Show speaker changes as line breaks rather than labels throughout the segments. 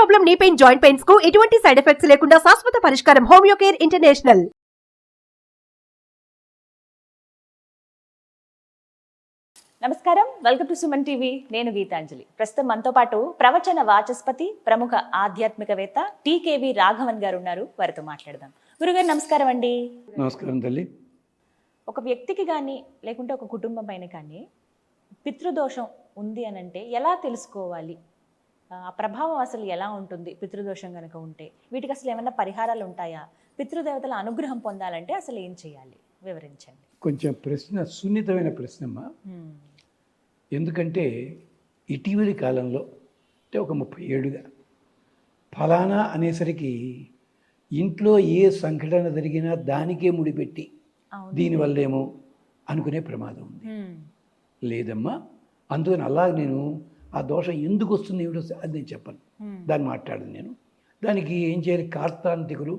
Problem knee pain joint pains కు ఎటువంటి side effects లేకుండా శాశ్వత పరిష్కారం హోమియో కేర్ ఇంటర్నేషనల్.
నమస్కారం, వెల్కమ్ టు సుమన్ టీవీ. నేను గీతాంజలి. ప్రస్తుతం మనతో పాటు ప్రవచన వాచస్పతి, ప్రముఖ ఆధ్యాత్మికవేత్త టీకేవి రాఘవన్ గారు ఉన్నారు. వారితో మాట్లాడదాం. గురుగారు నమస్కారం అండి.
నమస్కారం తల్లి.
ఒక వ్యక్తికి కానీ లేకుంటే ఒక కుటుంబం పైన కానీ పితృదోషం ఉంది అని అంటే ఎలా తెలుసుకోవాలి? ఆ ప్రభావం అసలు ఎలా ఉంటుంది పితృదోషం కనుక ఉంటే? వీటికి అసలు ఏమైనా పరిహారాలు ఉంటాయా? పితృదేవతల అనుగ్రహం పొందాలంటే అసలు ఏం చేయాలి? వివరించండి.
కొంచెం ప్రశ్న సున్నితమైన ప్రశ్నమ్మా. ఎందుకంటే ఇటీవలి కాలంలో అంటే ఒక 30 ఏళ్ళుగా ఫలానా అనేసరికి ఇంట్లో ఏ సంఘటన జరిగినా దానికే ముడిపెట్టి దీనివల్లేమో అనుకునే ప్రమాదం ఉంది. లేదమ్మా, అందుకని అలాగే నేను ఆ దోషం ఎందుకు వస్తుంది ఏమిటో అది నేను చెప్పను, దాన్ని మాట్లాడను నేను. దానికి ఏం చేయాలి? కార్తాంతికులు,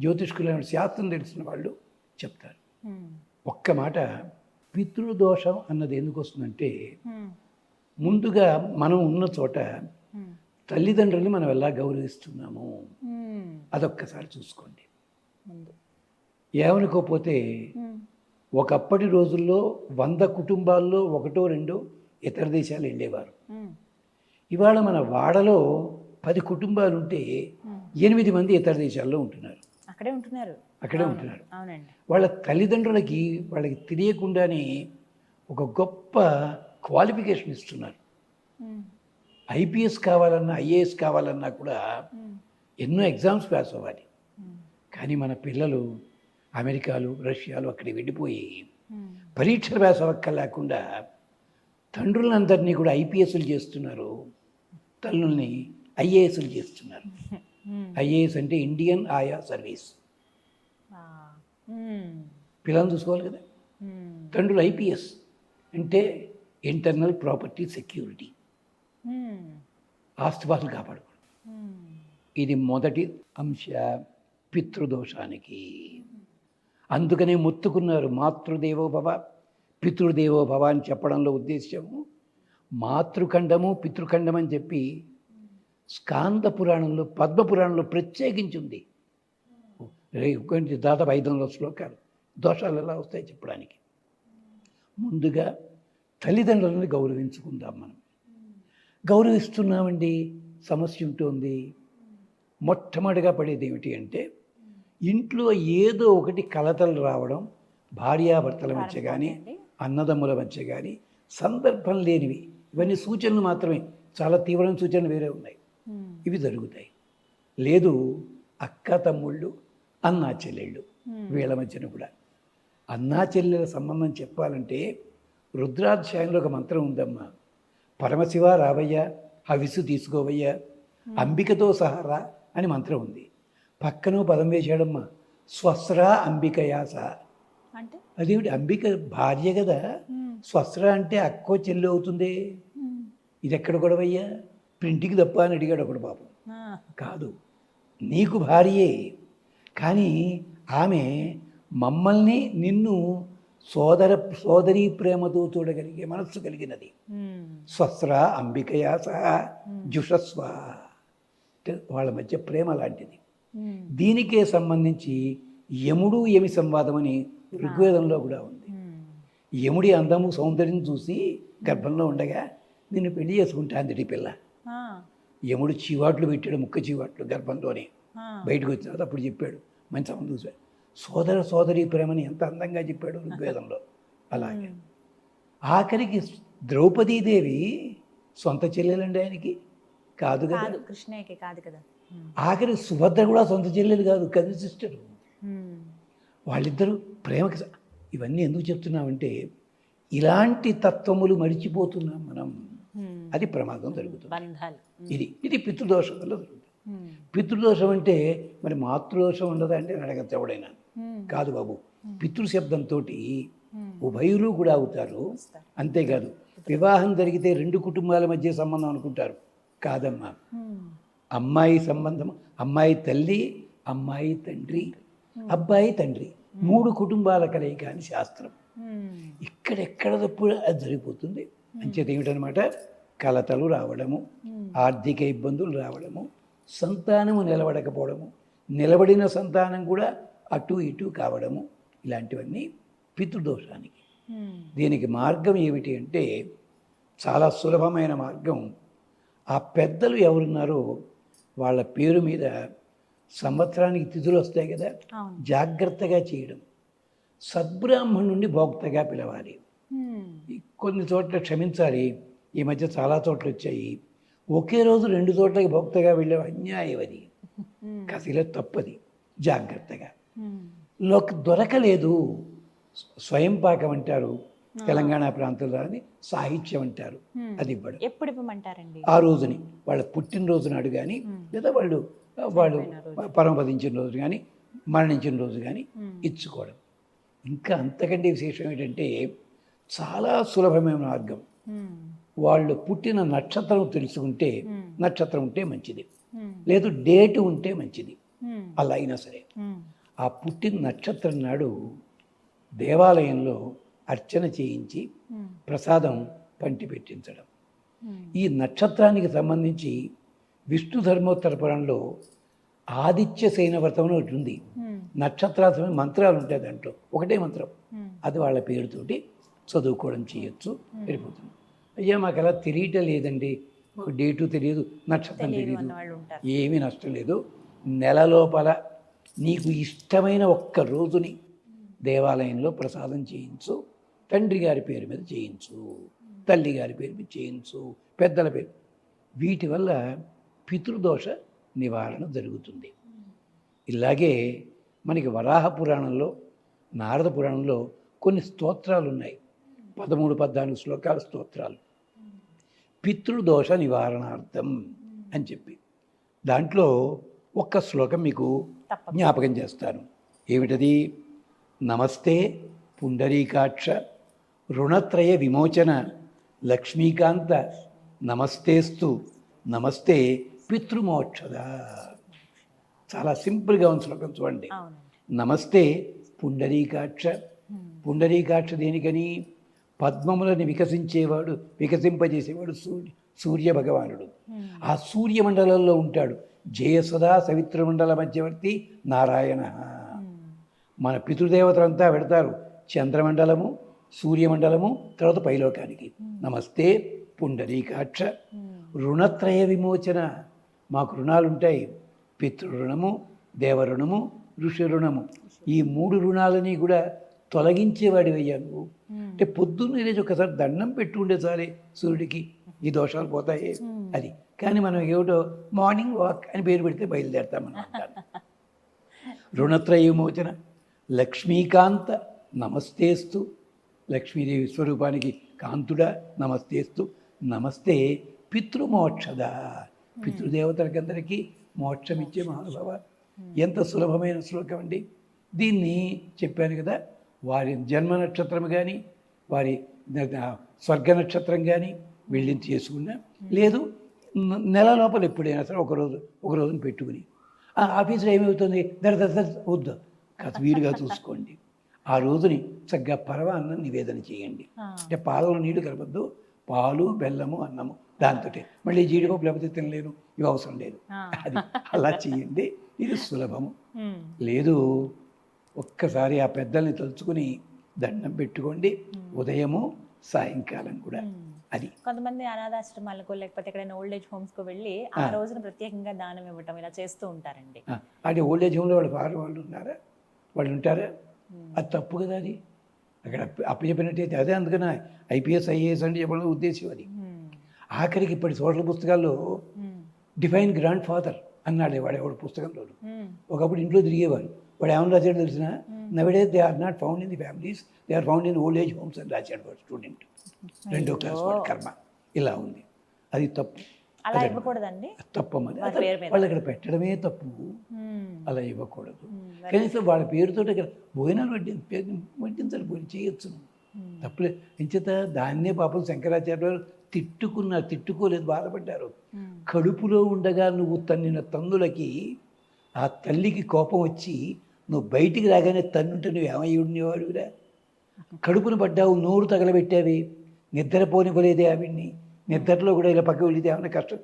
జ్యోతిష్కులు, శాస్త్రం తెలిసిన వాళ్ళు చెప్తారు. ఒక్క మాట, పితృదోషం అన్నది ఎందుకు వస్తుందంటే ముందుగా మనం ఉన్న చోట తల్లిదండ్రుల్ని మనం ఎలా గౌరవిస్తున్నాము అదొక్కసారి చూసుకోండి. ఏమనుకోకపోతే ఒకప్పటి రోజుల్లో 100 కుటుంబాల్లో 1-2 ఇతర దేశాలు వెళ్ళేవారు. ఇవాళ మన వాడలో 10 కుటుంబాలు ఉంటే 8 మంది ఇతర దేశాల్లో ఉంటున్నారు. అక్కడే ఉంటున్నారు. వాళ్ళ తల్లిదండ్రులకి వాళ్ళకి తెలియకుండానే ఒక గొప్ప క్వాలిఫికేషన్ ఇస్తున్నారు. ఐపీఎస్ కావాలన్నా, ఐఏఎస్ కావాలన్నా కూడా ఎన్నో ఎగ్జామ్స్ పాస్ అవ్వాలి. కానీ మన పిల్లలు అమెరికాలు, రష్యాలు అక్కడికి వెళ్ళిపోయి పరీక్షలు పాస్ అవ్వక్కర్లేకుండా తండ్రులందరినీ కూడా ఐపీఎస్లు చేస్తున్నారు, తల్లుల్ని ఐఏఎస్లు చేస్తున్నారు. ఐఏఎస్ అంటే ఇండియన్ ఆయా సర్వీస్. పిల్లల్ని చూసుకోవాలి కదా. తండ్రులు ఐపీఎస్ అంటే ఇంటర్నల్ ప్రాపర్టీ సెక్యూరిటీ, ఆస్తిపాస్తులు కాపాడుకోవడం. ఇది మొదటి అంశ పితృదోషానికి. అందుకనే మొత్తుకున్నారు మాతృదేవో భవ పితృదేవో భవ అని చెప్పడంలో ఉద్దేశము మాతృఖండము పితృఖండం అని చెప్పి స్కాంద పురాణంలో, పద్మపురాణంలో ప్రత్యేకించి ఉంది. దాదాపు 500 శ్లోకాలు దోషాలు ఎలా వస్తాయి చెప్పడానికి. ముందుగా తల్లిదండ్రులను గౌరవించుకుందాం. మనం గౌరవిస్తున్నామండి, సమస్య ఉంటుంది. మొట్టమొదటిగా పడేది ఏమిటి అంటే ఇంట్లో ఏదో ఒకటి కలతలు రావడం, భార్యాభర్తల మధ్య కానీ అన్నదమ్ముల మధ్య కానీ సందర్భం లేనివి. ఇవన్నీ సూచనలు మాత్రమే, చాలా తీవ్రమైన సూచనలు వేరే ఉన్నాయి. ఇవి జరుగుతాయి. లేదు అక్క తమ్ముళ్ళు, అన్నా చెల్లెళ్ళు, వీళ్ళ మధ్యన కూడా అన్నా చెల్లెల సంబంధం చెప్పాలంటే రుద్రాధ్యాయంలో ఒక మంత్రం ఉందమ్మా. పరమశివ రావయ్య, హవిస్సు తీసుకోవయ్యా, అంబికతో సహారా అని మంత్రం ఉంది. పక్కన పదం వేశాడమ్మా, స్వస్రా అంబికయాస. అంటే అదేమిటి? అంబిక భార్య కదా, స్వస్రా అంటే అక్కో చెల్లి అవుతుంది. ఇది ఎక్కడ గొడవయ్యా? ప్రింటింగ్ తప్ప అని అడిగాడు ఒకడు పాపం. కాదు, నీకు భార్యే, కానీ ఆమె మమ్మల్ని నిన్ను సోదరీ ప్రేమతో చూడగలిగే మనస్సు కలిగినది. స్వస్ర అంబికయా సహా జుషస్వ. వాళ్ళ మధ్య ప్రేమ లాంటిది. దీనికే సంబంధించి యముడు యమి సంవాదం అని ఋగ్వేదంలో కూడా ఉంది. యముడి అందము సౌందర్యం చూసి గర్భంలో ఉండగా నిన్ను పెళ్లి చేసుకుంటా అంది పిల్ల. యముడు చీవాట్లు పెట్టాడు, ముక్క చీవాట్లు గర్భంలోనే. బయటకు వచ్చిన తర్వాత అప్పుడు చెప్పాడు, మంచి సంబంధం చూశాడు. సోదరీ ప్రేమని ఎంత అందంగా చెప్పాడు ఋగ్వేదంలో. అలాగే ఆఖరికి ద్రౌపదీదేవి సొంత చెల్లెలండి ఆయనకి, కాదు కదా,
కృష్ణయ్యకి కాదు కదా.
ఆఖరికి సుభద్ర కూడా సొంత చెల్లెలు కాదు, కజిన్ సిస్టర్. వాళ్ళిద్దరూ ప్రేమకి. ఇవన్నీ ఎందుకు చెప్తున్నామంటే ఇలాంటి తత్వములు మరిచిపోతున్నాం మనం. అది ప్రమాదం జరుగుతుంది. ఇది పితృదోషం వల్ల జరుగుతుంది. పితృదోషం అంటే మరి మాతృదోషం ఉండదా అంటే అడగచ్చు ఎవడైనా. కాదు బాబు, పితృశబ్దంతో ఉభయులు కూడా అవుతారు. అంతేకాదు వివాహం జరిగితే 2 కుటుంబాల మధ్య సంబంధం అనుకుంటారు. కాదమ్మా, అమ్మాయి సంబంధం, అమ్మాయి తల్లి, అమ్మాయి తండ్రి, అబ్బాయి తండ్రి, 3 కుటుంబాల కలయిక అని శాస్త్రం. ఇక్కడెక్కడ తప్పుడు అది జరిగిపోతుంది. అంచేత ఏమిటనమాట, కలతలు రావడము, ఆర్థిక ఇబ్బందులు రావడము, సంతానము నిలబడకపోవడము, నిలబడిన సంతానం కూడా అటు ఇటు కావడము, ఇలాంటివన్నీ పితృదోషానికి. దీనికి మార్గం ఏమిటి అంటే చాలా సులభమైన మార్గం. ఆ పెద్దలు ఎవరున్నారో వాళ్ళ పేరు మీద సంవత్సరానికి తిథులు వస్తాయి కదా, జాగ్రత్తగా చేయడం. సద్బ్రాహ్మణుడిని భోక్తగా పిలవాలి. కొన్ని చోట్ల క్షమించాలి, ఈ మధ్య చాలా చోట్ల వచ్చాయి, ఒకే రోజు 2 చోట్లకి భోక్తగా వెళ్ళే అన్యాయం అది, కసిలో తప్పది. జాగ్రత్తగా దొరకలేదు, స్వయం పాకం అంటారు తెలంగాణ ప్రాంతంలో, అని సాహిత్యం అంటారు, అది ఇవ్వడం.
ఎప్పుడు ఇవ్వమంటారండి?
ఆ రోజుని వాళ్ళ పుట్టినరోజు నాడు కానీ, లేదా వాళ్ళు పరమపదించిన రోజు కానీ, మరణించిన రోజు కానీ ఇచ్చుకోవడం. ఇంకా అంతకంటే విశేషం ఏంటంటే చాలా సులభమైన మార్గం. వాళ్ళు పుట్టిన నక్షత్రం తెలుసుకుంటే, నక్షత్రం ఉంటే మంచిది, లేదు డేటు ఉంటే మంచిది, అలా అయినా సరే ఆ పుట్టిన నక్షత్రం నాడు దేవాలయంలో అర్చన చేయించి ప్రసాదం పంచి పెట్టించడం. ఈ నక్షత్రానికి సంబంధించి విష్ణు ధర్మోత్తర పురాణంలో ఆదిత్య శయన వ్రతం ఒకటి ఉంది. నక్షత్రాల మంత్రాలు ఉంటాయి, దాంట్లో ఒకటే మంత్రం, అది వాళ్ళ పేరుతోటి చదువుకోవడం చేయొచ్చు, వెళ్ళిపోతుంది. అయ్యా మాకు అలా తెలియటం లేదండి, మాకు డేటు తెలియదు, నక్షత్రం తెలియదు, ఏమీ నష్టం లేదు. నెల లోపల నీకు ఇష్టమైన ఒక్క రోజుని దేవాలయంలో ప్రసాదం చేయించు, తండ్రి గారి పేరు మీద చేయించు, తల్లి గారి పేరు మీద చేయించు, పెద్దల పేరు. వీటి వల్ల పితృదోష నివారణ జరుగుతుంది. ఇలాగే మనకి వరాహ పురాణంలో, నారద పురాణంలో కొన్ని స్తోత్రాలు ఉన్నాయి, 13-14 శ్లోకాల స్తోత్రాలు, పితృదోష నివారణార్థం అని చెప్పి. దాంట్లో ఒక్క శ్లోకం మీకు జ్ఞాపకం చేస్తాను. ఏమిటది? నమస్తే పుండరీకాక్ష రుణత్రయ విమోచన లక్ష్మీకాంత నమస్తేస్తు నమస్తే పితృమోక్షద. చాలా సింపుల్గా ఉంది శ్లోకం, చూడండి. నమస్తే పుండరీకాక్ష. పుండరీకాక్ష దేనికని? పద్మములను వికసింపజేసేవాడు సూర్య భగవానుడు. ఆ సూర్యమండలంలో ఉంటాడు. జయ సదా సవిత్రమండల మధ్యవర్తి నారాయణ. మన పితృదేవతలంతా పెడతారు చంద్రమండలము, సూర్యమండలము, తర్వాత పైలోకానికి. నమస్తే పుండరీకాక్ష రుణత్రయ విమోచన. మాకు రుణాలు ఉంటాయి, పితృరుణము, దేవరుణము, ఋషి రుణము. ఈ 3 రుణాలని కూడా తొలగించేవాడివయ్యా నువ్వు. అంటే పొద్దున్న లేచి ఒకసారి దండం పెట్టి ఉండే చాలే సూర్యుడికి, ఈ దోషాలు పోతాయి అది. కానీ మనం ఏమిటో మార్నింగ్ వాక్ అని పేరు పెడితే బయలుదేరతాం మనం. రుణత్రయ విమోచన లక్ష్మీకాంత నమస్తేస్తు. లక్ష్మీదేవి స్వరూపానికి కాంతుడా నమస్తేస్తు. నమస్తే పితృమోక్షద. పితృదేవతలకందరికీ మోక్షం ఇచ్చే మహానుభావ. ఎంత సులభమైన శ్లోకం అండి. దీన్ని చెప్పాను కదా, వారి జన్మ నక్షత్రం కానీ, వారి స్వర్గ నక్షత్రం కానీ వెళ్ళి చేసుకున్నా, లేదు నెల లోపల ఎప్పుడైనా సరే ఒక రోజుని పెట్టుకుని, ఆ ఆఫీసులో ఏమవుతుంది వద్దు, కాస్త వీలుగా చూసుకోండి. ఆ రోజుని చక్కగా పరమాన్నం నివేదన చేయండి. అంటే పాలలో నీళ్లు కలపద్దు, పాలు బెల్లము అన్నము, దాంతో మళ్ళీ జీడిపప్పు లేకపోతే తినలేను, ఇవి అవసరం లేదు. అది అలా చేయండి, ఇది సులభము. లేదు ఒక్కసారి ఆ పెద్దల్ని తలుచుకుని దండం పెట్టుకోండి, ఉదయము సాయంకాలం కూడా. అది
కొంతమంది అనాథాశ్రమాలకు లేకపోతే ఎక్కడైనా ఓల్డ్ ఏజ్ హోమ్స్కు వెళ్ళి ఆ రోజున ప్రత్యేకంగా దానం ఇవ్వటం ఇలా చేస్తూ ఉంటారండి.
అంటే ఓల్డ్ ఏజ్ హోమ్లో వాళ్ళు ఉన్నారా, వాళ్ళు ఉంటారా? అది తప్పు కదా. అది అక్కడ అప్పచెప్పినట్టయితే అదే. అందుకని IPS IAS అంటే చెప్పడం ఉద్దేశం అది. ఆఖరికి ఇప్పటి సోషల్ పుస్తకాల్లో డిఫైన్ గ్రాండ్ ఫాదర్ అన్నాడు వాడు ఎవడు పుస్తకంలో. ఒకప్పుడు ఇంట్లో తిరిగేవారు, వాడు ఏమన్నా రాశాడు తెలిసిన, nowadays they are not found in the families, they are found in old age homes అని రాశాడు వాడు స్టూడెంట్. 2వ క్లాస్ వాడు కర్మ. ఇలా ఉంది, అది తప్పు.
అలా ఇవ్వకూడదండి,
తప్పమని వాళ్ళు అక్కడ పెట్టడమే తప్పు. అలా ఇవ్వకూడదు. కనీసం వాళ్ళ పేరుతో ఇక్కడ భోజనాలు వడ్డించాలి, భోజనం చేయొచ్చు, తప్పులే. ఎంచేత దాన్నే పాపం శంకరాచార్య తిట్టుకోలేదు, బాధపడ్డారు. కడుపులో ఉండగా నువ్వు తన్నిన తన్నులకి ఆ తల్లికి కోపం వచ్చి నువ్వు బయటికి రాగానే తన్నుంటే నువ్వు ఏమయ్యి ఉండేవాడురా. కడుపును పడ్డావు, నోరు తగలబెట్టావి, నిద్రపోనివ్వలేదే ఆవిడ్ని, నిద్రలో కూడా ఇలా పక్క వెళితే ఏమైనా కష్టం.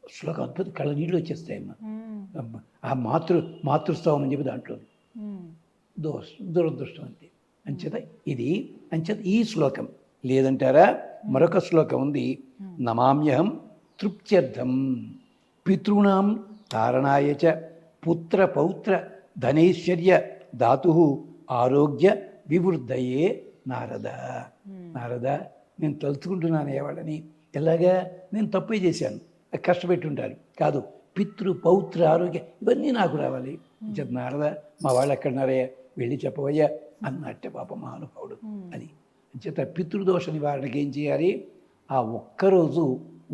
శ్లోకం అద్భుత కళ్ళ నీళ్ళు వచ్చేస్తాయమ్మా.
మ్మ్.
ఆ మాతృస్తవం అని చెప్పి దాంట్లో
మ్మ్.
దురదృష్టం అంతే. అంచేత అంచేత ఈ శ్లోకం లేదంటారా. మరొక శ్లోకం ఉంది, నమామ్యహం తృప్త్యర్థం పితॄణాం తారణాయ చ పుత్ర పౌత్ర ధనైశ్వర్య దాతు ఆరోగ్య వివృద్ధయే నారద. నారద, నేను తలుచుకుంటున్నాను వాళ్ళని. ఎలాగా? నేను తప్పే చేశాను, కష్టపెట్టుంటారు కాదు. పితృ పౌత్ర ఆరోగ్య ఇవన్నీ నాకు రావాలి. నారద, మా వాళ్ళు ఎక్కడున్నారయ్యా, వెళ్ళి చెప్పవయ్యా అన్నట్టే పాప మహానుభావుడు. అది అంచేత పితృదోష నివారణకి ఏం చేయాలి? ఆ ఒక్కరోజు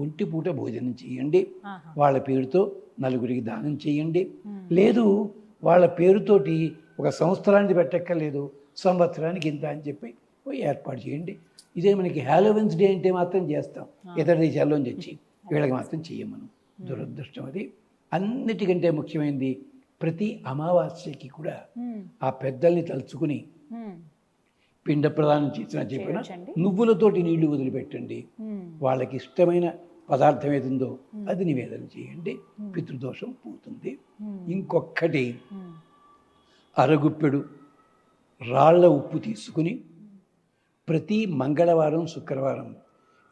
ఒంటిపూట భోజనం చేయండి, వాళ్ళ పేరుతో నలుగురికి దానం చేయండి. లేదు వాళ్ళ పేరుతోటి ఒక సంవత్సరానికి పెట్టక్కర్లేదు, సంవత్సరానికి ఇంత అని చెప్పి ఏర్పాటు చేయండి. ఇదే మనకి హ్యాలోవెన్స్ డే అంటే మాత్రం చేస్తాం, ఇతర దేశాల్లోంచి వచ్చి, వీళ్ళకి మాత్రం చెయ్యం మనం. దురదృష్టం అది. అన్నిటికంటే ముఖ్యమైనది, ప్రతి అమావాస్యకి కూడా ఆ పెద్దల్ని తలుచుకుని పిండ ప్రదానం చేసిన చెప్పిన నువ్వులతోటి నీళ్లు వదిలిపెట్టండి. వాళ్ళకి ఇష్టమైన పదార్థం ఏదుందో అది నివేదన చేయండి, పితృదోషం పోతుంది. ఇంకొక్కటి, అరగుప్పెడు రాళ్ల ఉప్పు తీసుకుని ప్రతి మంగళవారం శుక్రవారం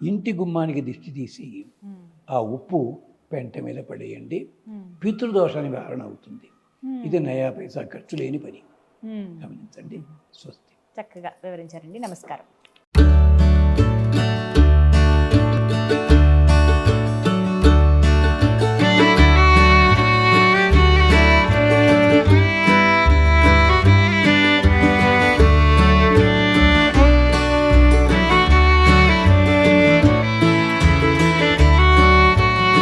ఇంటి గుమ్మానికి దిష్టి తీసి ఆ ఉప్పు పెంట మీద పడేయండి. పితృదోష నివారణ అవుతుంది. ఇది నయా పైసా ఖర్చు లేని పని. గమనించండి. స్వస్తి.
చక్కగా వివరించారండి. నమస్కారం.